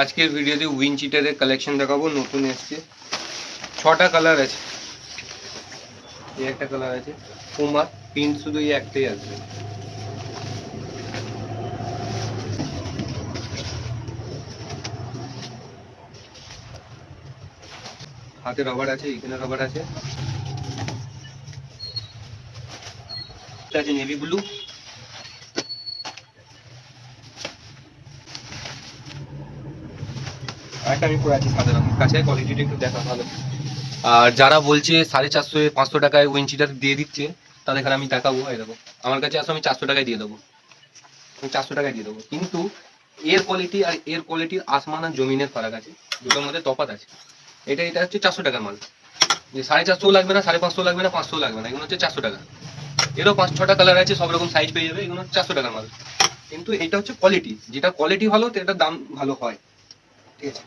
আজকের ভিডিওতে win চিটারের collection দেখাবো। নতুন এসছে, 6টা কালার আছে। এই একটা কালার আছে পুমা প্রিন্ট, শুধু এই একটাই আসবে। হাতে রবার আছে, এখানে রবার আছে। এটা আছে নেভি ব্লু, আরেকটা আমি পরে আছি সাদা রঙের। কাছে কোয়ালিটিটা একটু দেখা ভালো। আর যারা বলছে 450-500 টাকায় উইন চিটার দিয়ে দিচ্ছে, তাদের এখানে আমি দেখাবো। এই দেখো, আমার কাছে আসো, আমি 400 টাকায় দিয়ে দেবো। আমি 400 টাকায় দিয়ে দেবো, কিন্তু এর কোয়ালিটি আর এর কোয়ালিটির আসমান আর জমিনের ফারাক আছে, দুটোর মধ্যে তফাৎ আছে। এটা হচ্ছে 400 টাকার মাল। যে 450 লাগবে না, 550 লাগবে না, 500 লাগবে না, এগুলো হচ্ছে 400 টাকা। এরও 5-6টা কালার আছে, সব রকম সাইজ পেয়ে যাবে। এগুলো হচ্ছে 400 টাকার মাল। কিন্তু এটা হচ্ছে কোয়ালিটি, যেটা কোয়ালিটি ভালো, এটার দাম ভালো হয়। ঠিক আছে,